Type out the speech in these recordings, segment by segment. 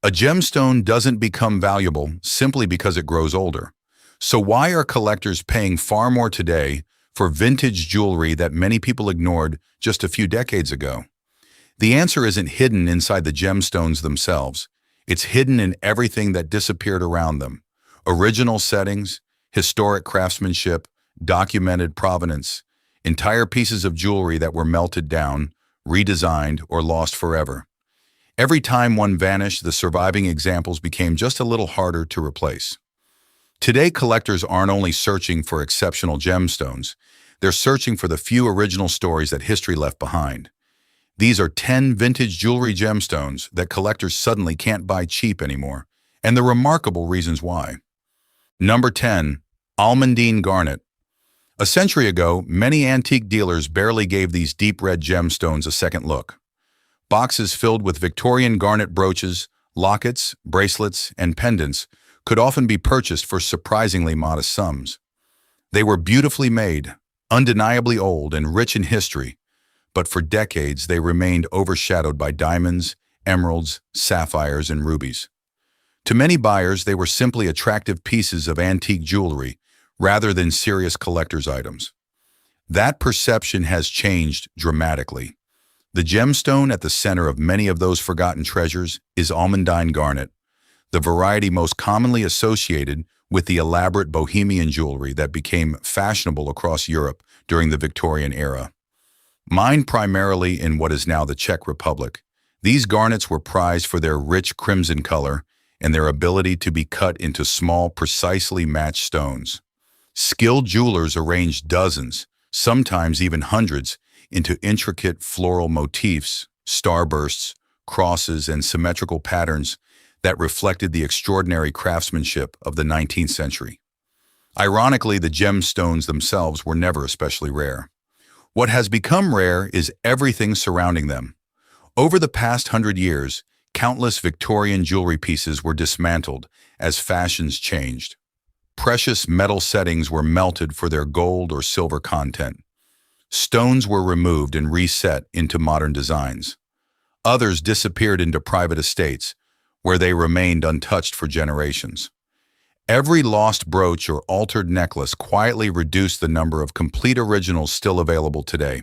A gemstone doesn't become valuable simply because it grows older. So why are collectors paying far more today for vintage jewelry that many people ignored just a few decades ago? The answer isn't hidden inside the gemstones themselves. It's hidden in everything that disappeared around them. Original settings, historic craftsmanship, documented provenance, entire pieces of jewelry that were melted down, redesigned, or lost forever. Every time one vanished, the surviving examples became just a little harder to replace. Today, collectors aren't only searching for exceptional gemstones, they're searching for the few original stories that history left behind. These are 10 vintage jewelry gemstones that collectors suddenly can't buy cheap anymore, and the remarkable reasons why. Number 10. Almandine garnet. A century ago, many antique dealers barely gave these deep red gemstones a second look. Boxes filled with Victorian garnet brooches, lockets, bracelets, and pendants could often be purchased for surprisingly modest sums. They were beautifully made, undeniably old and rich in history, but for decades they remained overshadowed by diamonds, emeralds, sapphires, and rubies. To many buyers, they were simply attractive pieces of antique jewelry rather than serious collector's items. That perception has changed dramatically. The gemstone at the center of many of those forgotten treasures is almandine garnet, the variety most commonly associated with the elaborate bohemian jewelry that became fashionable across Europe during the Victorian era. Mined primarily in what is now the Czech Republic, these garnets were prized for their rich crimson color and their ability to be cut into small, precisely matched stones. Skilled jewelers arranged dozens, sometimes even hundreds, into intricate floral motifs, starbursts, crosses, and symmetrical patterns that reflected the extraordinary craftsmanship of the 19th century. Ironically, the gemstones themselves were never especially rare. What has become rare is everything surrounding them. Over the past 100 years, countless Victorian jewelry pieces were dismantled as fashions changed. Precious metal settings were melted for their gold or silver content. Stones were removed and reset into modern designs. Others disappeared into private estates, where they remained untouched for generations. Every lost brooch or altered necklace quietly reduced the number of complete originals still available today.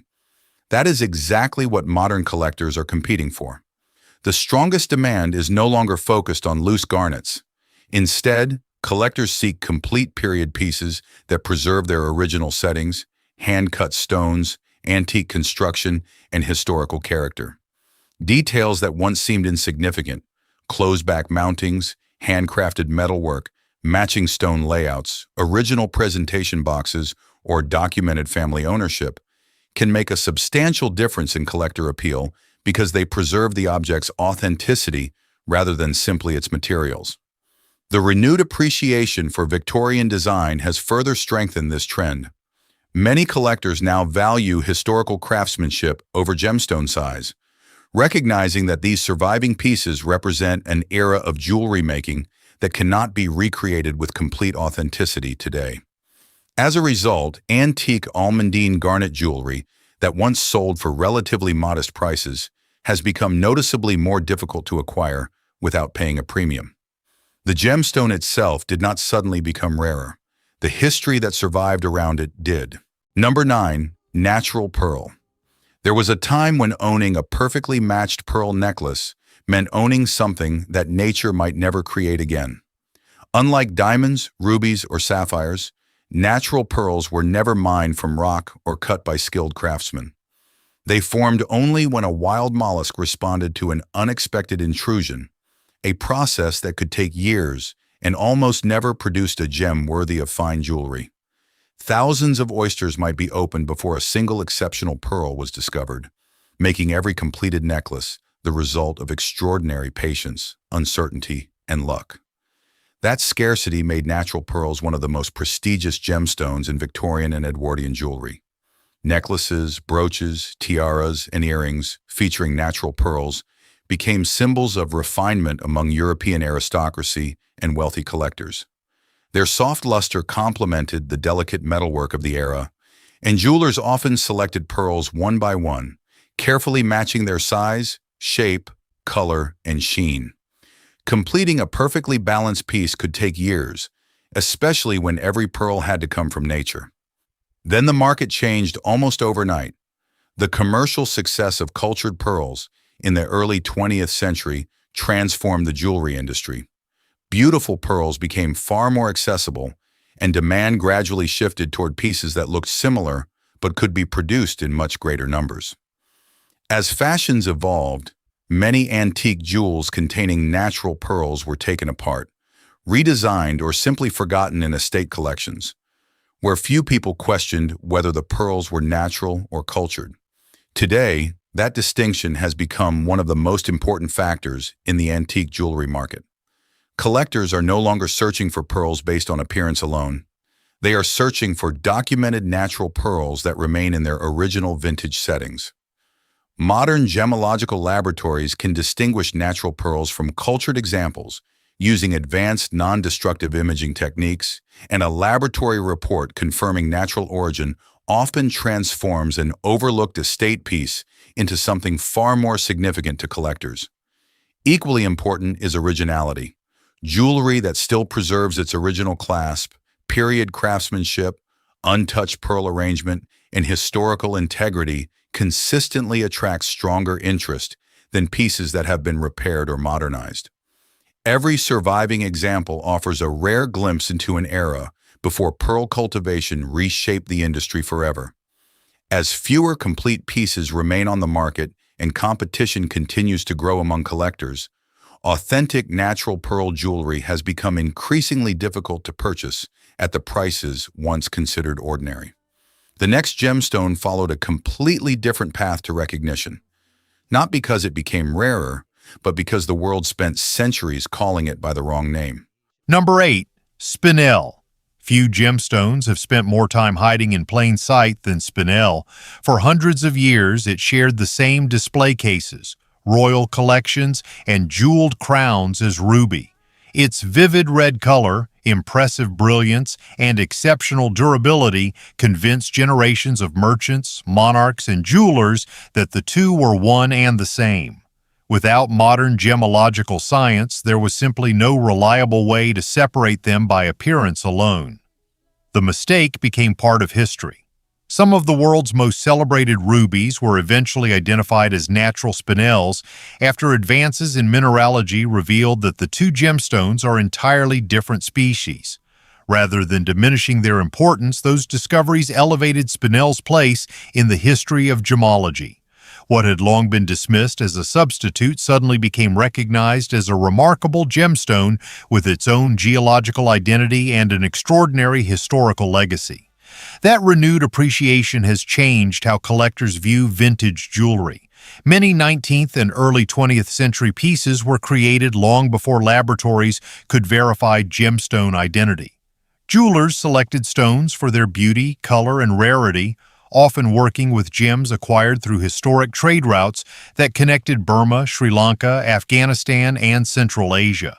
That is exactly what modern collectors are competing for. The strongest demand is no longer focused on loose garnets. Instead, collectors seek complete period pieces that preserve their original settings, hand-cut stones, antique construction, and historical character. Details that once seemed insignificant, closed-back mountings, handcrafted metalwork, matching stone layouts, original presentation boxes, or documented family ownership, can make a substantial difference in collector appeal because they preserve the object's authenticity rather than simply its materials. The renewed appreciation for Victorian design has further strengthened this trend. Many collectors now value historical craftsmanship over gemstone size, recognizing that these surviving pieces represent an era of jewelry making that cannot be recreated with complete authenticity today. As a result, antique almandine garnet jewelry that once sold for relatively modest prices has become noticeably more difficult to acquire without paying a premium. The gemstone itself did not suddenly become rarer. The history that survived around it did. Number 9. Natural pearl. There was a time when owning a perfectly matched pearl necklace meant owning something that nature might never create again. Unlike diamonds, rubies, or sapphires, natural pearls were never mined from rock or cut by skilled craftsmen. They formed only when a wild mollusk responded to an unexpected intrusion, a process that could take years and almost never produced a gem worthy of fine jewelry. Thousands of oysters might be opened before a single exceptional pearl was discovered, making every completed necklace the result of extraordinary patience, uncertainty, and luck. That scarcity made natural pearls one of the most prestigious gemstones in Victorian and Edwardian jewelry. Necklaces, brooches, tiaras, and earrings featuring natural pearls became symbols of refinement among European aristocracy and wealthy collectors. Their soft luster complemented the delicate metalwork of the era, and jewelers often selected pearls one by one, carefully matching their size, shape, color, and sheen. Completing a perfectly balanced piece could take years, especially when every pearl had to come from nature. Then the market changed almost overnight. The commercial success of cultured pearls in the early 20th century transformed the jewelry industry. Beautiful pearls became far more accessible, and demand gradually shifted toward pieces that looked similar but could be produced in much greater numbers. As fashions evolved, many antique jewels containing natural pearls were taken apart, redesigned, or simply forgotten in estate collections, where few people questioned whether the pearls were natural or cultured. Today, that distinction has become one of the most important factors in the antique jewelry market. Collectors are no longer searching for pearls based on appearance alone. They are searching for documented natural pearls that remain in their original vintage settings. Modern gemological laboratories can distinguish natural pearls from cultured examples using advanced non-destructive imaging techniques, and a laboratory report confirming natural origin often transforms an overlooked estate piece into something far more significant to collectors. Equally important is originality. Jewelry that still preserves its original clasp, period craftsmanship, untouched pearl arrangement, and historical integrity consistently attracts stronger interest than pieces that have been repaired or modernized. Every surviving example offers a rare glimpse into an era before pearl cultivation reshaped the industry forever. As fewer complete pieces remain on the market and competition continues to grow among collectors, authentic natural pearl jewelry has become increasingly difficult to purchase at the prices once considered ordinary. The next gemstone followed a completely different path to recognition, not because it became rarer, but because the world spent centuries calling it by the wrong name. Number 8. Spinel. Few gemstones have spent more time hiding in plain sight than spinel. For hundreds of years, it shared the same display cases, royal collections, and jeweled crowns as ruby. Its vivid red color, impressive brilliance, and exceptional durability convinced generations of merchants, monarchs, and jewelers that the two were one and the same. Without modern gemological science, there was simply no reliable way to separate them by appearance alone. The mistake became part of history. Some of the world's most celebrated rubies were eventually identified as natural spinels after advances in mineralogy revealed that the two gemstones are entirely different species. Rather than diminishing their importance, those discoveries elevated spinel's place in the history of gemology. What had long been dismissed as a substitute suddenly became recognized as a remarkable gemstone with its own geological identity and an extraordinary historical legacy. That renewed appreciation has changed how collectors view vintage jewelry. Many 19th and early 20th century pieces were created long before laboratories could verify gemstone identity. Jewelers selected stones for their beauty, color, and rarity, often working with gems acquired through historic trade routes that connected Burma, Sri Lanka, Afghanistan, and Central Asia.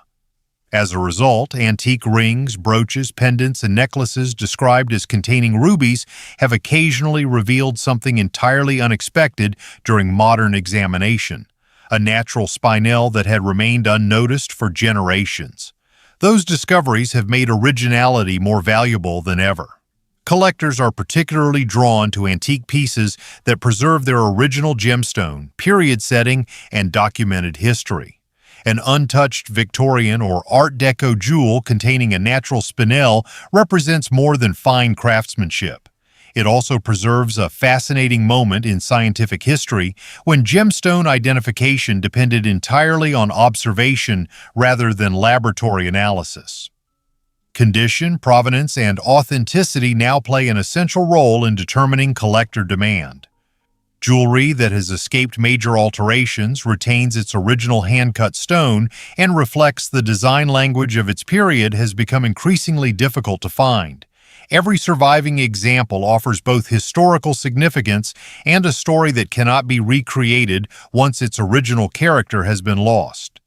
As a result, antique rings, brooches, pendants, and necklaces described as containing rubies have occasionally revealed something entirely unexpected during modern examination, a natural spinel that had remained unnoticed for generations. Those discoveries have made originality more valuable than ever. Collectors are particularly drawn to antique pieces that preserve their original gemstone, period setting, and documented history. An untouched Victorian or Art Deco jewel containing a natural spinel represents more than fine craftsmanship. It also preserves a fascinating moment in scientific history when gemstone identification depended entirely on observation rather than laboratory analysis. Condition, provenance, and authenticity now play an essential role in determining collector demand. Jewelry that has escaped major alterations retains its original hand-cut stone and reflects the design language of its period has become increasingly difficult to find. Every surviving example offers both historical significance and a story that cannot be recreated once its original character has been lost.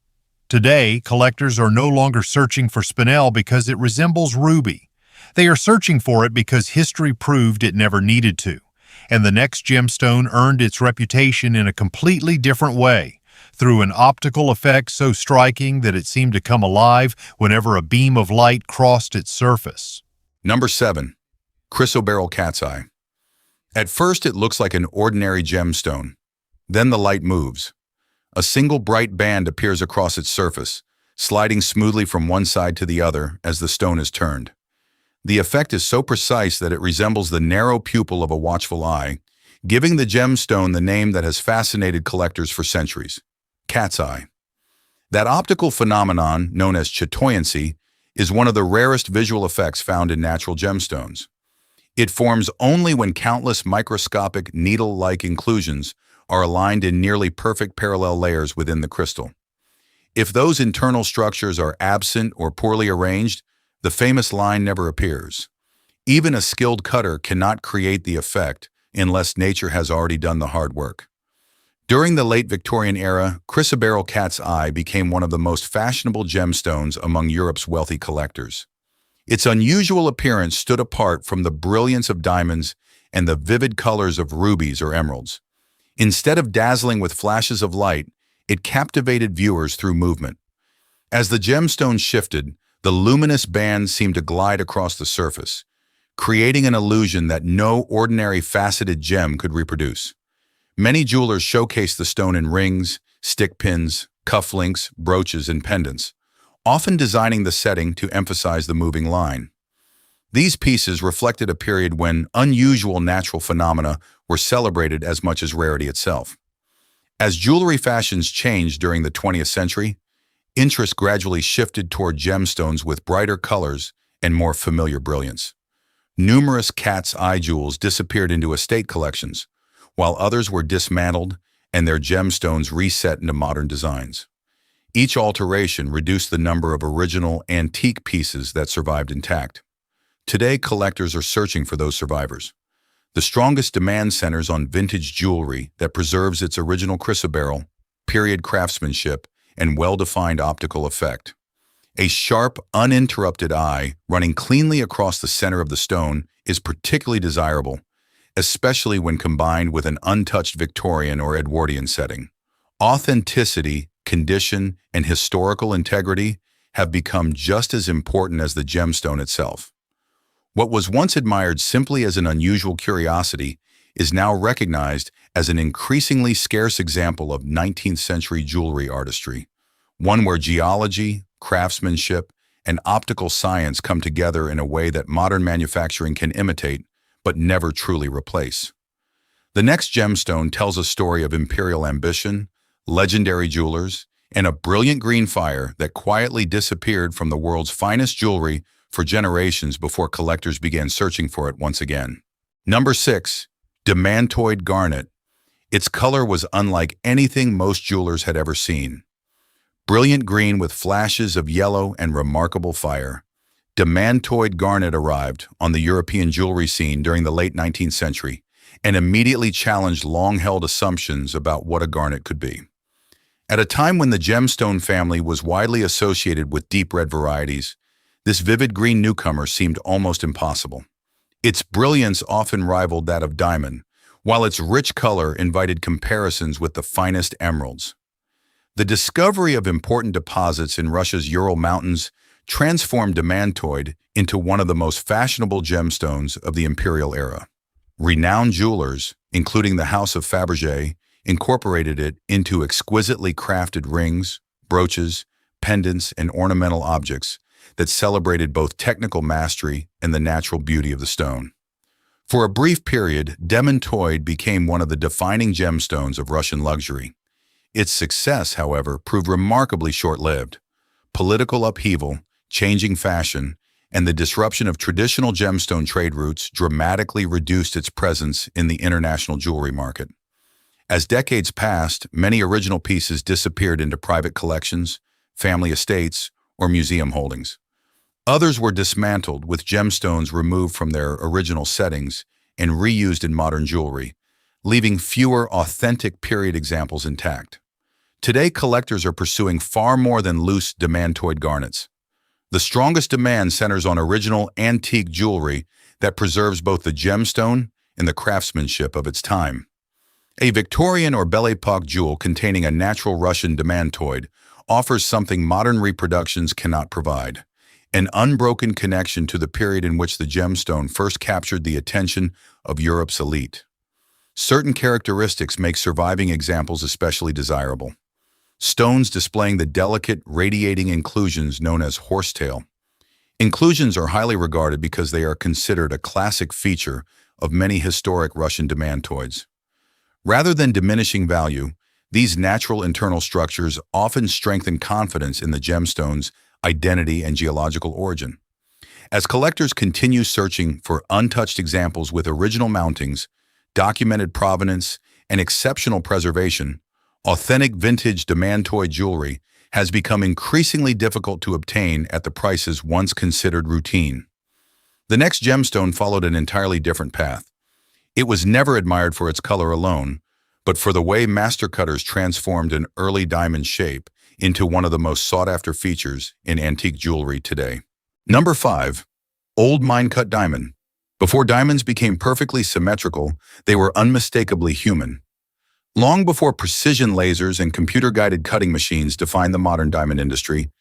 Today, collectors are no longer searching for spinel because it resembles ruby. They are searching for it because history proved it never needed to, and the next gemstone earned its reputation in a completely different way, through an optical effect so striking that it seemed to come alive whenever a beam of light crossed its surface. Number 7. Chrysoberyl cat's eye. At first it looks like an ordinary gemstone. Then the light moves. A single bright band appears across its surface, sliding smoothly from one side to the other as the stone is turned. The effect is so precise that it resembles the narrow pupil of a watchful eye, giving the gemstone the name that has fascinated collectors for centuries: cat's eye. That optical phenomenon, known as chatoyancy, is one of the rarest visual effects found in natural gemstones. It forms only when countless microscopic needle-like inclusions are aligned in nearly perfect parallel layers within the crystal. If those internal structures are absent or poorly arranged, the famous line never appears. Even a skilled cutter cannot create the effect unless nature has already done the hard work. During the late Victorian era, chrysoberyl cat's eye became one of the most fashionable gemstones among Europe's wealthy collectors. Its unusual appearance stood apart from the brilliance of diamonds and the vivid colors of rubies or emeralds. Instead of dazzling with flashes of light, it captivated viewers through movement. As the gemstone shifted, the luminous band seemed to glide across the surface, creating an illusion that no ordinary faceted gem could reproduce. Many jewelers showcased the stone in rings, stick pins, cufflinks, brooches, and pendants, often designing the setting to emphasize the moving line. These pieces reflected a period when unusual natural phenomena were celebrated as much as rarity itself. As jewelry fashions changed during the 20th century, interest gradually shifted toward gemstones with brighter colors and more familiar brilliance. Numerous cat's eye jewels disappeared into estate collections, while others were dismantled and their gemstones reset into modern designs. Each alteration reduced the number of original antique pieces that survived intact. Today, collectors are searching for those survivors. The strongest demand centers on vintage jewelry that preserves its original chrysoberyl, period craftsmanship, and well-defined optical effect. A sharp, uninterrupted eye running cleanly across the center of the stone is particularly desirable, especially when combined with an untouched Victorian or Edwardian setting. Authenticity, condition, and historical integrity have become just as important as the gemstone itself. What was once admired simply as an unusual curiosity is now recognized as an increasingly scarce example of 19th century jewelry artistry, one where geology, craftsmanship, and optical science come together in a way that modern manufacturing can imitate but never truly replace. The next gemstone tells a story of imperial ambition, legendary jewelers, and a brilliant green fire that quietly disappeared from the world's finest jewelry for generations before collectors began searching for it once again. Number 6. Diamantoid garnet. Its color was unlike anything most jewelers had ever seen. Brilliant green with flashes of yellow and remarkable fire, diamantoid garnet arrived on the European jewelry scene during the late 19th century and immediately challenged long-held assumptions about what a garnet could be. At a time when the gemstone family was widely associated with deep red varieties, this vivid green newcomer seemed almost impossible. Its brilliance often rivaled that of diamond, while its rich color invited comparisons with the finest emeralds. The discovery of important deposits in Russia's Ural Mountains transformed diamantoid into one of the most fashionable gemstones of the imperial era. Renowned jewelers, including the House of Fabergé, incorporated it into exquisitely crafted rings, brooches, pendants, and ornamental objects that celebrated both technical mastery and the natural beauty of the stone. For a brief period, diamantoid became one of the defining gemstones of Russian luxury. Its success, however, proved remarkably short-lived. Political upheaval, changing fashion, and the disruption of traditional gemstone trade routes dramatically reduced its presence in the international jewelry market. As decades passed, many original pieces disappeared into private collections, family estates, or museum holdings. Others were dismantled, with gemstones removed from their original settings and reused in modern jewelry, leaving fewer authentic period examples intact. Today, collectors are pursuing far more than loose diamantoid garnets. The strongest demand centers on original antique jewelry that preserves both the gemstone and the craftsmanship of its time. A Victorian or Belle Epoque jewel containing a natural Russian diamantoid offers something modern reproductions cannot provide: an unbroken connection to the period in which the gemstone first captured the attention of Europe's elite. Certain characteristics make surviving examples especially desirable. Stones displaying the delicate, radiating inclusions known as horsetail. Inclusions are highly regarded because they are considered a classic feature of many historic Russian diamantoids. Rather than diminishing value, these natural internal structures often strengthen confidence in the gemstone's identity and geological origin. As collectors continue searching for untouched examples with original mountings, documented provenance, and exceptional preservation, authentic vintage diamantoid jewelry has become increasingly difficult to obtain at the prices once considered routine. The next gemstone followed an entirely different path. It was never admired for its color alone, but for the way master cutters transformed an early diamond shape into one of the most sought-after features in antique jewelry today. Number 5. Old mine-cut diamond. Before diamonds became perfectly symmetrical, they were unmistakably human. Long before precision lasers and computer-guided cutting machines defined the modern diamond industry,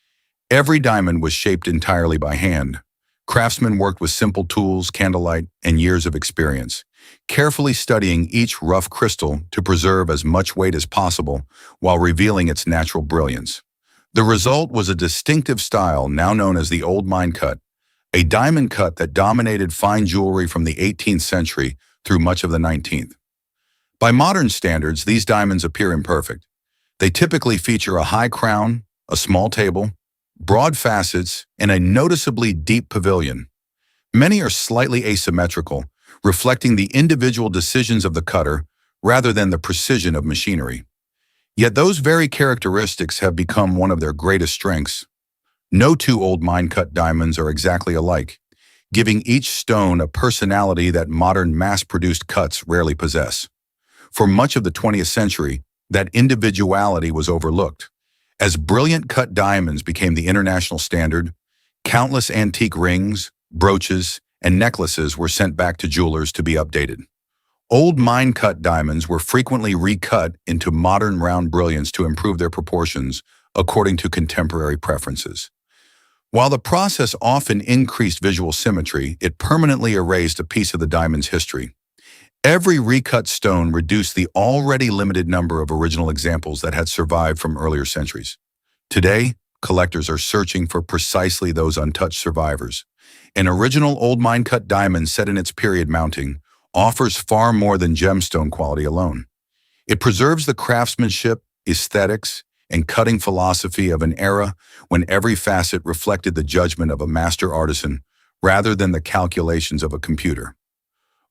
every diamond was shaped entirely by hand. Craftsmen worked with simple tools, candlelight, and years of experience, carefully studying each rough crystal to preserve as much weight as possible while revealing its natural brilliance. The result was a distinctive style now known as the old mine cut, a diamond cut that dominated fine jewelry from the 18th century through much of the 19th. By modern standards, these diamonds appear imperfect. They typically feature a high crown, a small table, broad facets, and a noticeably deep pavilion. Many are slightly asymmetrical, reflecting the individual decisions of the cutter rather than the precision of machinery. Yet those very characteristics have become one of their greatest strengths. No two old mine-cut diamonds are exactly alike, giving each stone a personality that modern mass-produced cuts rarely possess. For much of the 20th century, that individuality was overlooked. As brilliant cut diamonds became the international standard, countless antique rings, brooches, and necklaces were sent back to jewelers to be updated. Old mine-cut diamonds were frequently recut into modern round brilliance to improve their proportions according to contemporary preferences. While the process often increased visual symmetry, it permanently erased a piece of the diamond's history. Every recut stone reduced the already limited number of original examples that had survived from earlier centuries. Today, collectors are searching for precisely those untouched survivors. An original old mine-cut diamond set in its period mounting offers far more than gemstone quality alone. It preserves the craftsmanship, aesthetics, and cutting philosophy of an era when every facet reflected the judgment of a master artisan rather than the calculations of a computer.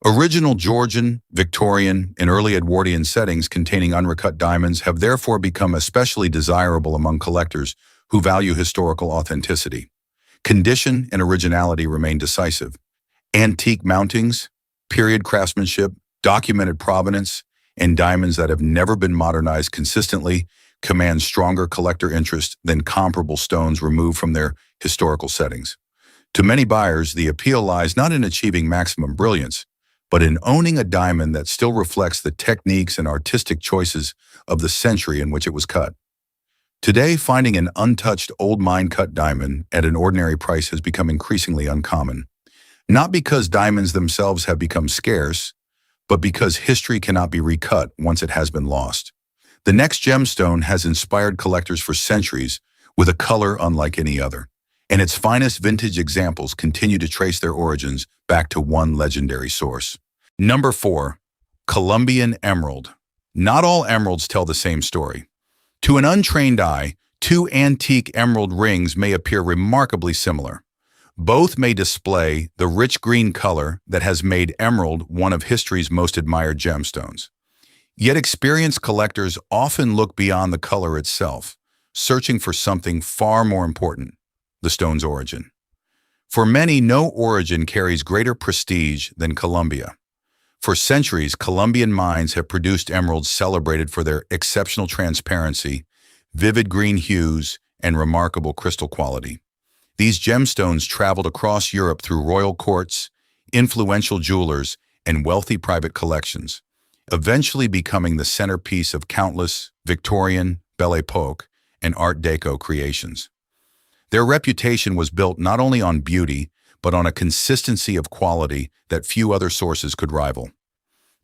Original Georgian, Victorian, and early Edwardian settings containing unrecut diamonds have therefore become especially desirable among collectors who value historical authenticity. Condition and originality remain decisive. Antique mountings, period craftsmanship, documented provenance, and diamonds that have never been modernized consistently command stronger collector interest than comparable stones removed from their historical settings. To many buyers, the appeal lies not in achieving maximum brilliance, but in owning a diamond that still reflects the techniques and artistic choices of the century in which it was cut. Today, finding an untouched old mine-cut diamond at an ordinary price has become increasingly uncommon, not because diamonds themselves have become scarce, but because history cannot be recut once it has been lost. The next gemstone has inspired collectors for centuries with a color unlike any other, and its finest vintage examples continue to trace their origins back to one legendary source. Number 4. Colombian emerald. Not all emeralds tell the same story. To an untrained eye, two antique emerald rings may appear remarkably similar. Both may display the rich green color that has made emerald one of history's most admired gemstones. Yet experienced collectors often look beyond the color itself, searching for something far more important: the stone's origin. For many, no origin carries greater prestige than Colombia. For centuries, Colombian mines have produced emeralds celebrated for their exceptional transparency, vivid green hues, and remarkable crystal quality. These gemstones traveled across Europe through royal courts, influential jewelers, and wealthy private collections, eventually becoming the centerpiece of countless Victorian, Belle Epoque, and Art Deco creations. Their reputation was built not only on beauty, but on a consistency of quality that few other sources could rival.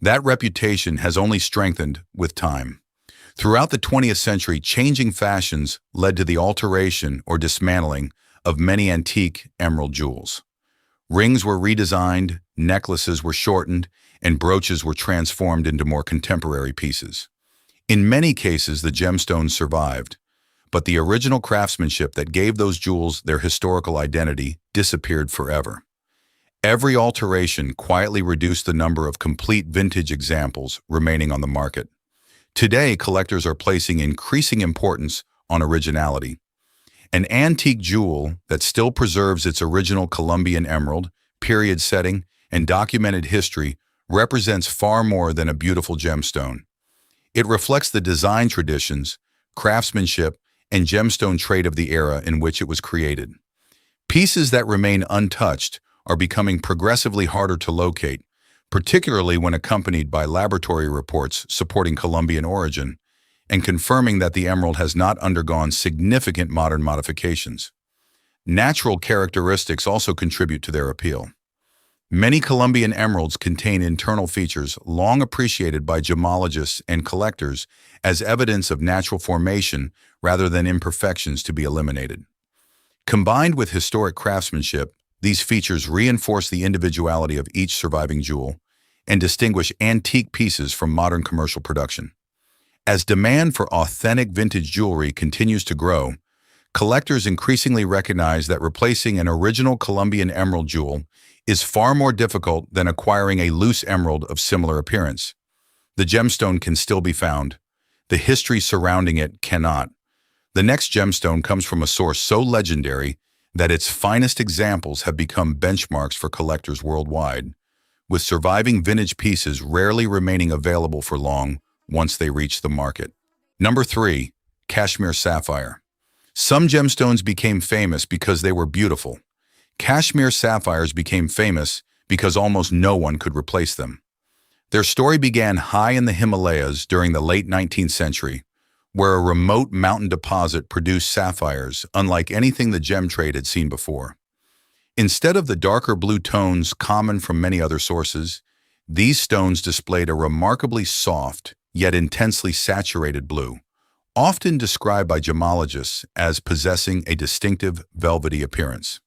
That reputation has only strengthened with time. Throughout the 20th century, changing fashions led to the alteration or dismantling of many antique emerald jewels. Rings were redesigned, necklaces were shortened, and brooches were transformed into more contemporary pieces. In many cases, the gemstones survived, but the original craftsmanship that gave those jewels their historical identity disappeared forever. Every alteration quietly reduced the number of complete vintage examples remaining on the market. Today, collectors are placing increasing importance on originality. An antique jewel that still preserves its original Colombian emerald, period setting, and documented history represents far more than a beautiful gemstone. It reflects the design traditions, craftsmanship, and gemstone trade of the era in which it was created. Pieces that remain untouched are becoming progressively harder to locate, particularly when accompanied by laboratory reports supporting Colombian origin and confirming that the emerald has not undergone significant modern modifications. Natural characteristics also contribute to their appeal. Many Colombian emeralds contain internal features long appreciated by gemologists and collectors as evidence of natural formation rather than imperfections to be eliminated. Combined with historic craftsmanship, these features reinforce the individuality of each surviving jewel and distinguish antique pieces from modern commercial production. As demand for authentic vintage jewelry continues to grow, collectors increasingly recognize that replacing an original Colombian emerald jewel is far more difficult than acquiring a loose emerald of similar appearance. The gemstone can still be found. The history surrounding it cannot. The next gemstone comes from a source so legendary that its finest examples have become benchmarks for collectors worldwide, with surviving vintage pieces rarely remaining available for long once they reach the market. Number 3. Cashmere sapphire. Some gemstones became famous because they were beautiful. Cashmere sapphires became famous because almost no one could replace them. Their story began high in the Himalayas during the late 19th century, where a remote mountain deposit produced sapphires unlike anything the gem trade had seen before. Instead of the darker blue tones common from many other sources, these stones displayed a remarkably soft, yet intensely saturated blue, often described by gemologists as possessing a distinctive velvety appearance.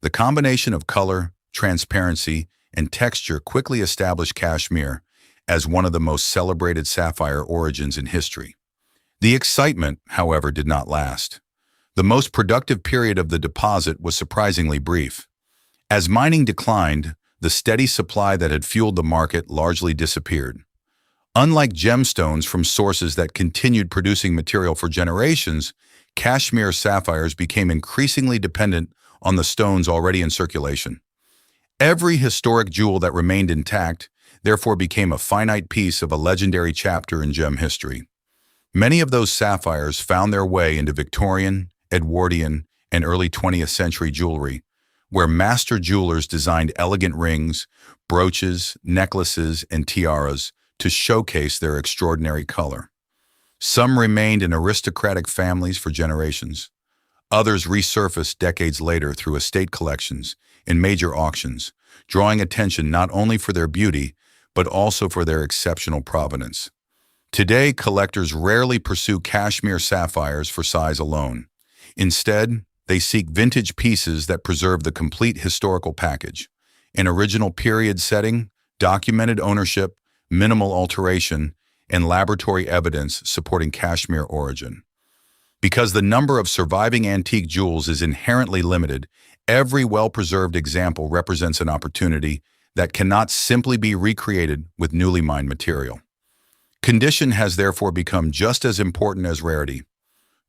The combination of color, transparency, and texture quickly established cashmere as one of the most celebrated sapphire origins in history. The excitement, however, did not last. The most productive period of the deposit was surprisingly brief. As mining declined, the steady supply that had fueled the market largely disappeared. Unlike gemstones from sources that continued producing material for generations, cashmere sapphires became increasingly dependent on the stones already in circulation. Every historic jewel that remained intact therefore became a finite piece of a legendary chapter in gem history. Many of those sapphires found their way into Victorian, Edwardian, and early 20th century jewelry, where master jewelers designed elegant rings, brooches, necklaces, and tiaras to showcase their extraordinary color. Some remained in aristocratic families for generations. Others resurfaced decades later through estate collections and major auctions, drawing attention not only for their beauty, but also for their exceptional provenance. Today, collectors rarely pursue cashmere sapphires for size alone. Instead, they seek vintage pieces that preserve the complete historical package: an original period setting, documented ownership, minimal alteration, and laboratory evidence supporting cashmere origin. Because the number of surviving antique jewels is inherently limited, every well-preserved example represents an opportunity that cannot simply be recreated with newly mined material. Condition has therefore become just as important as rarity.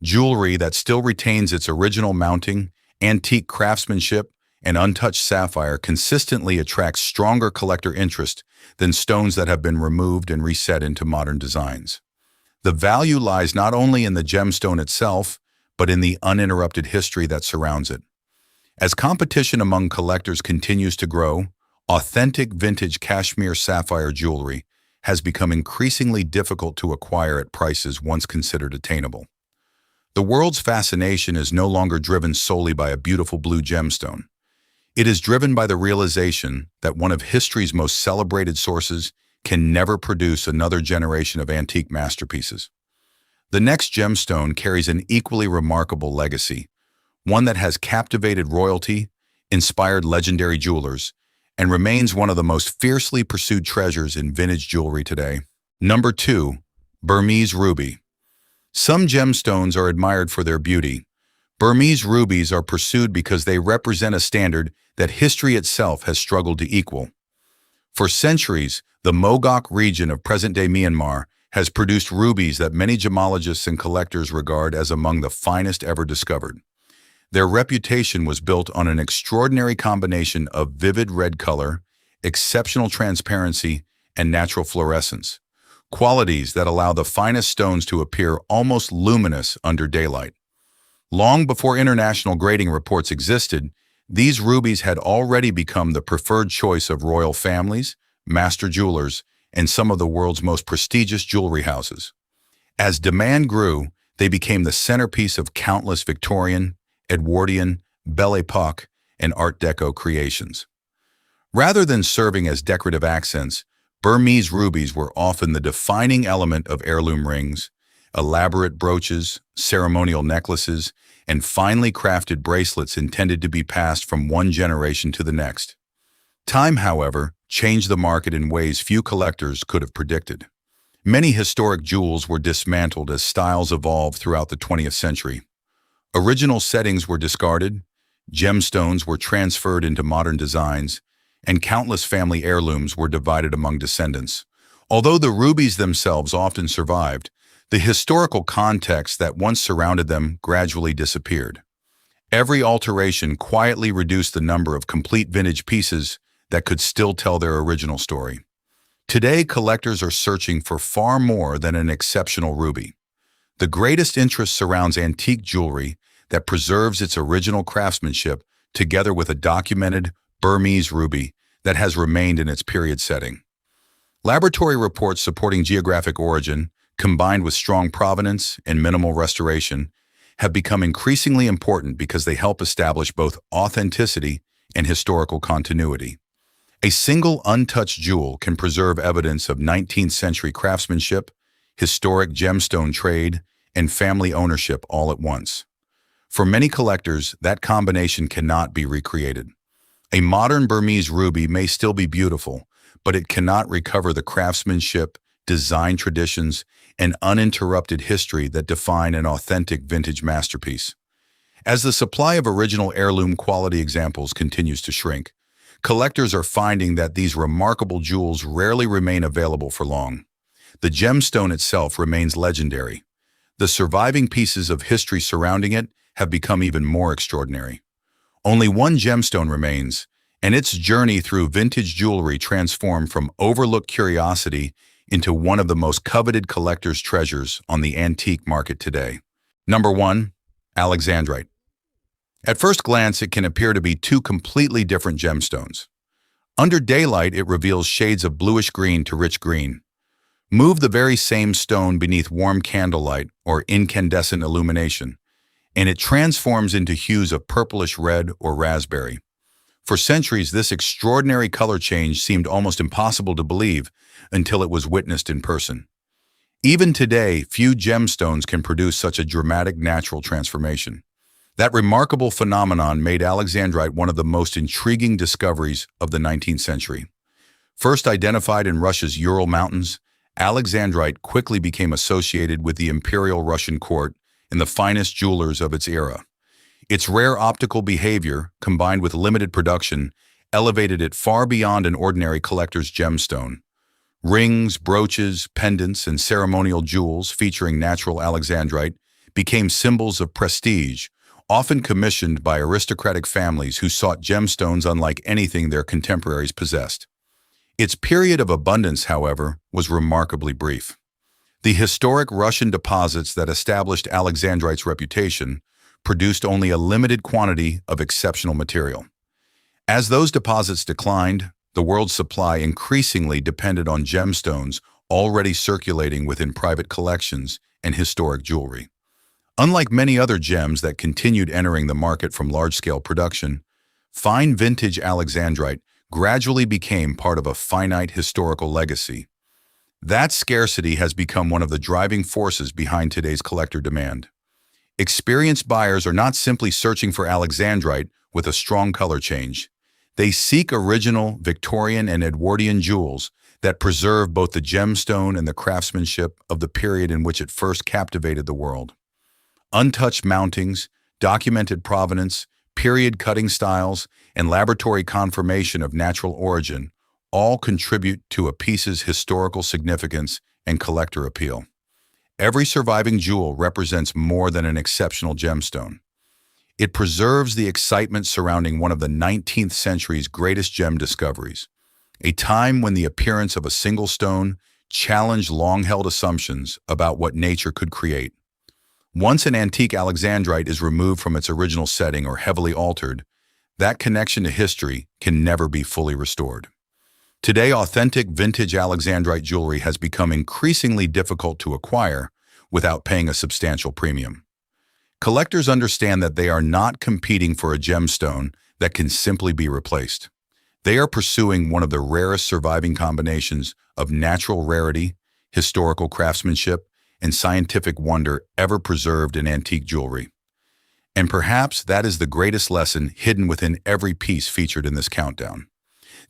Jewelry that still retains its original mounting, antique craftsmanship, and untouched sapphire consistently attracts stronger collector interest than stones that have been removed and reset into modern designs. The value lies not only in the gemstone itself, but in the uninterrupted history that surrounds it. As competition among collectors continues to grow, authentic vintage cashmere sapphire jewelry has become increasingly difficult to acquire at prices once considered attainable. The world's fascination is no longer driven solely by a beautiful blue gemstone. It is driven by the realization that one of history's most celebrated sources can never produce another generation of antique masterpieces. The next gemstone carries an equally remarkable legacy, one that has captivated royalty, inspired legendary jewelers, and remains one of the most fiercely pursued treasures in vintage jewelry today. Number 2. Burmese ruby. Some gemstones are admired for their beauty. Burmese rubies are pursued because they represent a standard that history itself has struggled to equal. For centuries, the Mogok region of present-day Myanmar has produced rubies that many gemologists and collectors regard as among the finest ever discovered. Their reputation was built on an extraordinary combination of vivid red color, exceptional transparency, and natural fluorescence, qualities that allow the finest stones to appear almost luminous under daylight. Long before international grading reports existed, these rubies had already become the preferred choice of royal families, master jewelers, and some of the world's most prestigious jewelry houses. As demand grew, they became the centerpiece of countless Victorian, Edwardian, Belle Époque, and Art Deco creations. Rather than serving as decorative accents, Burmese rubies were often the defining element of heirloom rings, elaborate brooches, ceremonial necklaces, and finely crafted bracelets intended to be passed from one generation to the next. Time, however, changed the market in ways few collectors could have predicted. Many historic jewels were dismantled as styles evolved throughout the 20th century. Original settings were discarded, gemstones were transferred into modern designs, and countless family heirlooms were divided among descendants. Although the rubies themselves often survived, the historical context that once surrounded them gradually disappeared. Every alteration quietly reduced the number of complete vintage pieces that could still tell their original story. Today, collectors are searching for far more than an exceptional ruby. The greatest interest surrounds antique jewelry that preserves its original craftsmanship together with a documented Burmese ruby that has remained in its period setting. Laboratory reports supporting geographic origin, combined with strong provenance and minimal restoration, have become increasingly important because they help establish both authenticity and historical continuity. A single untouched jewel can preserve evidence of 19th century craftsmanship, historic gemstone trade, and family ownership all at once. For many collectors, that combination cannot be recreated. A modern Burmese ruby may still be beautiful, but it cannot recover the craftsmanship, design traditions, and uninterrupted history that define an authentic vintage masterpiece. As the supply of original heirloom quality examples continues to shrink, collectors are finding that these remarkable jewels rarely remain available for long. The gemstone itself remains legendary. The surviving pieces of history surrounding it have become even more extraordinary. Only one gemstone remains, and its journey through vintage jewelry transformed from overlooked curiosity into one of the most coveted collector's treasures on the antique market today. Number 1. Alexandrite. At first glance, it can appear to be two completely different gemstones. Under daylight, it reveals shades of bluish green to rich green. Move the very same stone beneath warm candlelight or incandescent illumination, and it transforms into hues of purplish red or raspberry. For centuries, this extraordinary color change seemed almost impossible to believe until it was witnessed in person. Even today, few gemstones can produce such a dramatic natural transformation. That remarkable phenomenon made alexandrite one of the most intriguing discoveries of the 19th century. First identified in Russia's Ural Mountains, alexandrite quickly became associated with the imperial Russian court and the finest jewelers of its era. Its rare optical behavior, combined with limited production, elevated it far beyond an ordinary collector's gemstone. Rings, brooches, pendants, and ceremonial jewels featuring natural alexandrite became symbols of prestige, often commissioned by aristocratic families who sought gemstones unlike anything their contemporaries possessed. Its period of abundance, however, was remarkably brief. The historic Russian deposits that established alexandrite's reputation produced only a limited quantity of exceptional material. As those deposits declined, the world's supply increasingly depended on gemstones already circulating within private collections and historic jewelry. Unlike many other gems that continued entering the market from large-scale production, fine vintage Alexandrite gradually became part of a finite historical legacy. That scarcity has become one of the driving forces behind today's collector demand. Experienced buyers are not simply searching for Alexandrite with a strong color change. They seek original Victorian and Edwardian jewels that preserve both the gemstone and the craftsmanship of the period in which it first captivated the world. Untouched mountings, documented provenance, period cutting styles, and laboratory confirmation of natural origin all contribute to a piece's historical significance and collector appeal. Every surviving jewel represents more than an exceptional gemstone. It preserves the excitement surrounding one of the 19th century's greatest gem discoveries, a time when the appearance of a single stone challenged long-held assumptions about what nature could create. Once an antique Alexandrite is removed from its original setting or heavily altered, that connection to history can never be fully restored. Today, authentic vintage Alexandrite jewelry has become increasingly difficult to acquire without paying a substantial premium. Collectors understand that they are not competing for a gemstone that can simply be replaced. They are pursuing one of the rarest surviving combinations of natural rarity, historical craftsmanship, and scientific wonder ever preserved in antique jewelry. And perhaps that is the greatest lesson hidden within every piece featured in this countdown.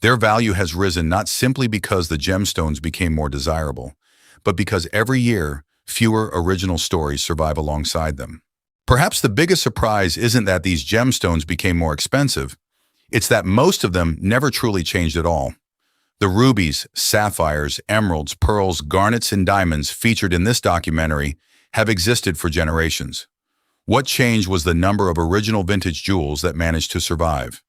Their value has risen not simply because the gemstones became more desirable, but because every year, fewer original stories survive alongside them. Perhaps the biggest surprise isn't that these gemstones became more expensive, it's that most of them never truly changed at all. The rubies, sapphires, emeralds, pearls, garnets, and diamonds featured in this documentary have existed for generations. What changed was the number of original vintage jewels that managed to survive.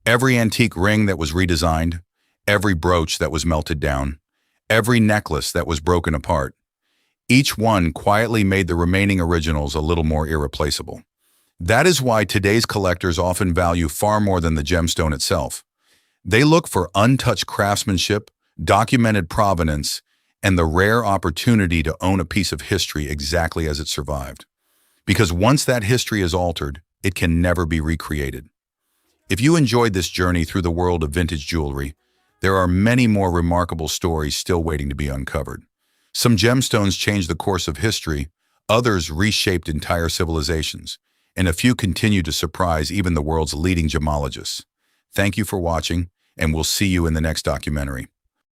Every antique ring that was redesigned, every brooch that was melted down, every necklace that was broken apart. Each one quietly made the remaining originals a little more irreplaceable. That is why today's collectors often value far more than the gemstone itself. They look for untouched craftsmanship, documented provenance, and the rare opportunity to own a piece of history exactly as it survived. Because once that history is altered, it can never be recreated. If you enjoyed this journey through the world of vintage jewelry, there are many more remarkable stories still waiting to be uncovered. Some gemstones changed the course of history, others reshaped entire civilizations, and a few continue to surprise even the world's leading gemologists. Thank you for watching, and we'll see you in the next documentary.